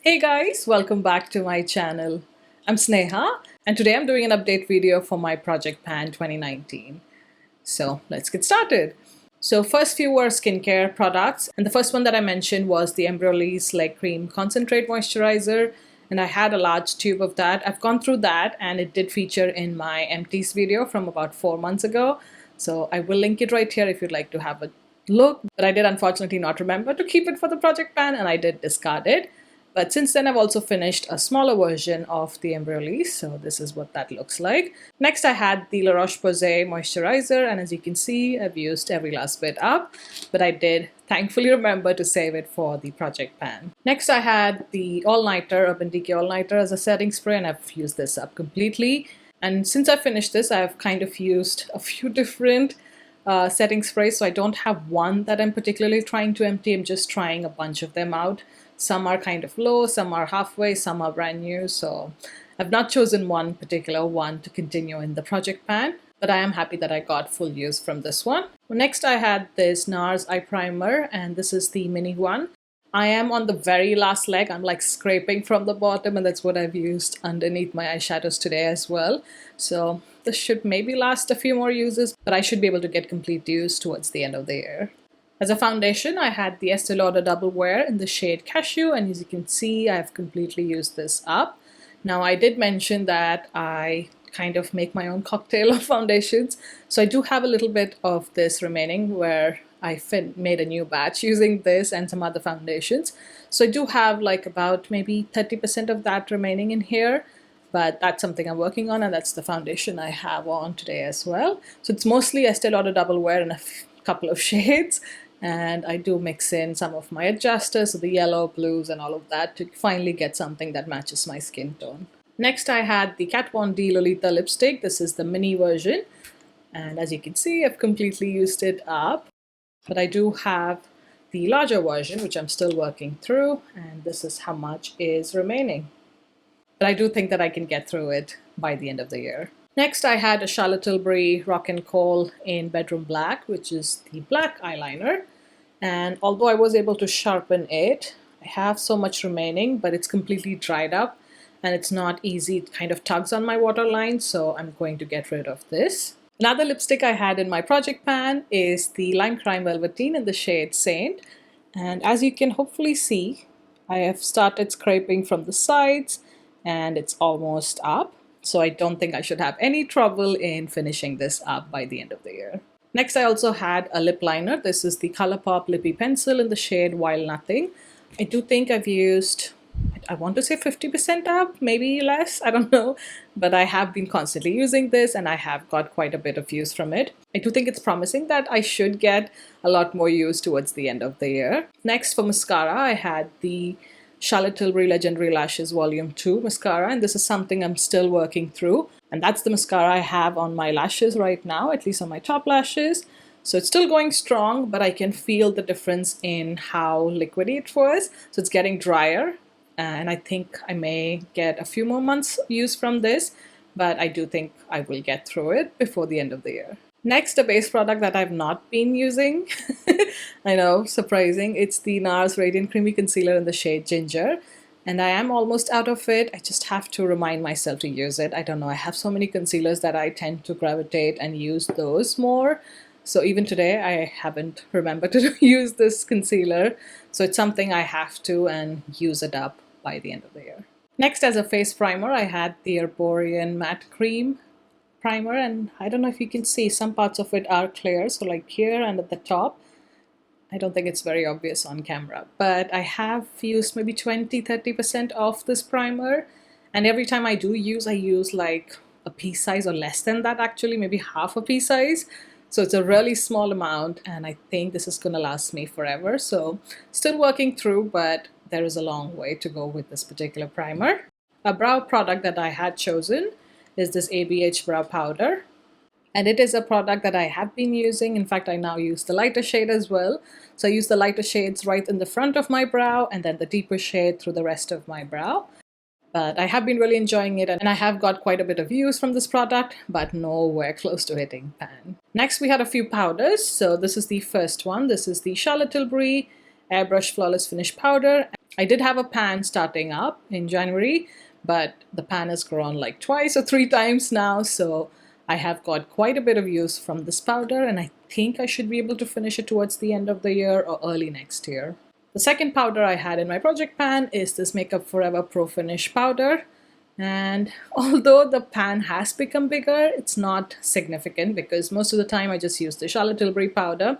Hey guys, welcome back to my channel. I'm Sneha and today I'm doing an update video for my Project Pan 2019. So let's get started. So first few were skincare products, and the first one that I mentioned was the Embryolisse Leg Cream Concentrate Moisturizer, and I had a large tube of that. I've gone through that and it did feature in my empties video from about 4 months ago. So I will link it right here if you'd like to have a look, but I did unfortunately not remember to keep it for the Project Pan and I did discard it. But since then, I've also finished a smaller version of the Embryolisse, so this is what that looks like. Next, I had the Roche-Posay Moisturizer, and as you can see, I've used every last bit up, but I did thankfully remember to save it for the Project Pan. Next, I had the All-Nighter Urban Decay All-Nighter as a setting spray, and I've used this up completely. And since I finished this, I've kind of used a few different setting sprays, so I don't have one that I'm particularly trying to empty. I'm just trying a bunch of them out. Some are kind of low, some are halfway, some are brand new, so I've not chosen one particular one to continue in the Project Pan, but I am happy that I got full use from this one. Next, I had this Nars eye primer, and this is the mini one. I am on the very last leg. I'm like scraping from the bottom, and that's what I've used underneath my eyeshadows today as well. So this should maybe last a few more uses, but I should be able to get complete use towards the end of the year. As a foundation, I had the D Lolita Double Wear in the shade Cashew, and as you can see, I've completely used this up. Now, I did mention that I kind of make my own cocktail of foundations, so I do have a little bit of this remaining where I made a new batch using this and some other foundations. So I do have like about maybe 30% of that remaining in here, but that's something I'm working on, and that's the foundation I have on today as well. So it's mostly D Lolita Double Wear in a couple of shades. And I do mix in some of my adjusters, so the yellow, blues, and all of that to finally get something that matches my skin tone. Next, I had the Kat Von D Lolita Lipstick. This is the mini version. And as you can see, I've completely used it up. But I do have the larger version, which I'm still working through. And this is how much is remaining. But I do think that I can get through it by the end of the year. Next, I had a Charlotte Tilbury Rock and Coal in Bedroom Black, which is the black eyeliner. And although I was able to sharpen it, I have so much remaining, but it's completely dried up and it's not easy. It kind of tugs on my waterline, so I'm going to get rid of this. Another lipstick I had in my Project Pan is the Lime Crime Velveteen in the shade Saint. And as you can hopefully see, I have started scraping from the sides and it's almost up. So I don't think I should have any trouble in finishing this up by the end of the year. Next, I also had a lip liner. This is the ColourPop Lippy Pencil in the shade While Nothing. I do think I've used, I want to say 50% up, maybe less, I don't know. But I have been constantly using this and I have got quite a bit of use from it. I do think it's promising that I should get a lot more use towards the end of the year. Next, for mascara, I had the Charlotte Tilbury Legendary Lashes Volume 2 mascara, and this is something I'm still working through. And that's the mascara I have on my lashes right now, at least on my top lashes. So it's still going strong, but I can feel the difference in how liquidy it was. So it's getting drier, and I think I may get a few more months use from this, but I do think I will get through it before the end of the year. Next, a base product that I've not been using. I know, surprising. It's the Nars Radiant Creamy Concealer in the shade Ginger. And I am almost out of it. I just have to remind myself to use it. I don't know, I have so many concealers that I tend to gravitate and use those more. So even today, I haven't remembered to use this concealer. So it's something I have to and use it up by the end of the year. Next, as a face primer, I had the Herborian Matte Cream Primer, and I don't know if you can see, some parts of it are clear, so like here and at the top. I don't think it's very obvious on camera, but I have used maybe 20-30% of this primer, and every time I use like a pea size or less than that, actually maybe half a pea size. So it's a really small amount, and I think this is gonna last me forever. So still working through, but there is a long way to go with this particular primer. A brow product that I had chosen is this ABH brow powder, and it is a product that I have been using. In fact, I now use the lighter shade as well. So I use the lighter shades right in the front of my brow and then the deeper shade through the rest of my brow. But I have been really enjoying it, and I have got quite a bit of use from this product, but nowhere close to hitting pan. Next, we had a few powders. So this is the first one. This is the Charlotte Tilbury Airbrush Flawless Finish Powder. I did have a pan starting up in January, but the pan has grown like twice or three times now, so I have got quite a bit of use from this powder, and I think I should be able to finish it towards the end of the year or early next year. The second powder I had in my project pan is this Makeup Forever Pro Finish powder. And although the pan has become bigger, it's not significant because most of the time I just use the Charlotte Tilbury powder.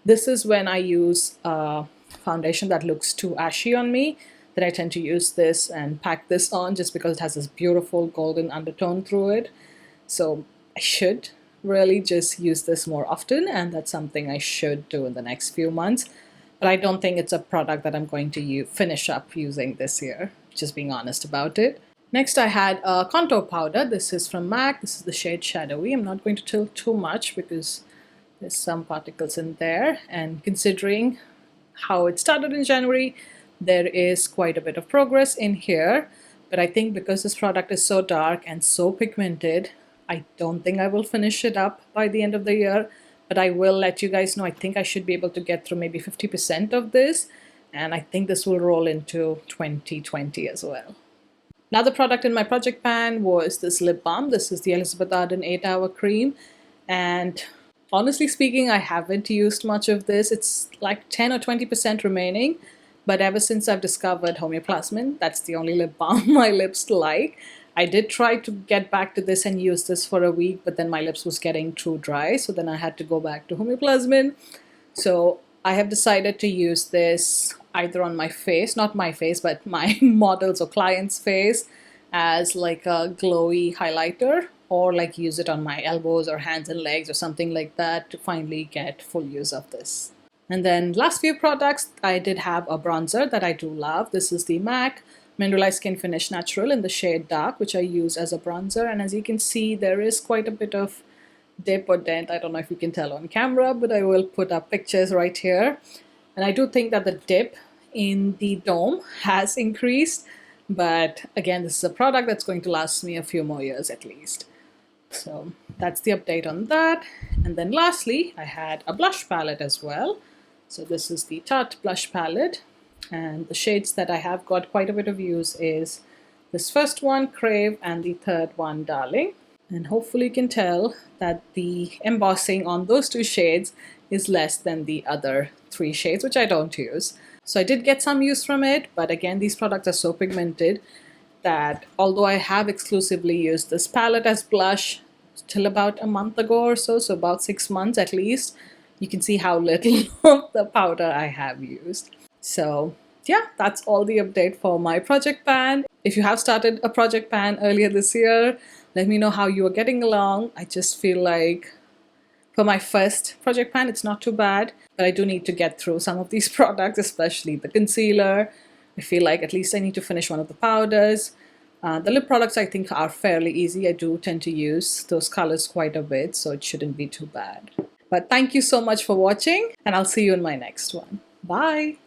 This is when I use a foundation that looks too ashy on me, that I tend to use this and pack this on just because it has this beautiful golden undertone through it. So I should really just use this more often, and that's something I should do in the next few months. But I don't think it's a product that I'm going to finish up using this year, just being honest about it. Next, I had a contour powder. This is from MAC. This is the shade Shadowy. I'm not going to tilt too much because there's some particles in there. And considering how it started in January, there is quite a bit of progress in here. But I think because this product is so dark and so pigmented, I don't think I will finish it up by the end of the year. But I will let you guys know. I think I should be able to get through maybe 50% of this. And I think this will roll into 2020 as well. Another product in my project pan was this lip balm. This is the Elizabeth Arden 8-Hour Cream. And honestly speaking, I haven't used much of this. It's like 10 or 20% remaining. But ever since I've discovered homeoplasmin, that's the only lip balm my lips like. I did try to get back to this and use this for a week, but then my lips was getting too dry. So then I had to go back to homeoplasmin. So I have decided to use this either on my face, not my face, but my model's or client's face as like a glowy highlighter, or like use it on my elbows or hands and legs or something like that to finally get full use of this. And then last few products, I did have a bronzer that I do love. This is the MAC Mineralized Skin Finish Natural in the shade Dark, which I use as a bronzer. And as you can see, there is quite a bit of dip or dent. I don't know if you can tell on camera, but I will put up pictures right here. And I do think that the dip in the dome has increased, but again, this is a product that's going to last me a few more years at least. So that's the update on that. And then lastly, I had a blush palette as well. So this is the Tarte blush palette, and the shades that I have got quite a bit of use is this first one, Crave, and the third one, Darling. And hopefully you can tell that the embossing on those two shades is less than the other three shades, which I don't use. So I did get some use from it, but again, these products are so pigmented that although I have exclusively used this palette as blush till about a month ago or so, so about 6 months at least, you can see how little of the powder I have used. So yeah, that's all the update for my project pan. If you have started a project pan earlier this year, let me know how you are getting along. I just feel like for my first project pan, it's not too bad, but I do need to get through some of these products, especially the concealer. I feel like at least I need to finish one of the powders. The lip products I think are fairly easy. I do tend to use those colors quite a bit, so it shouldn't be too bad. But thank you so much for watching, and I'll see you in my next one. Bye!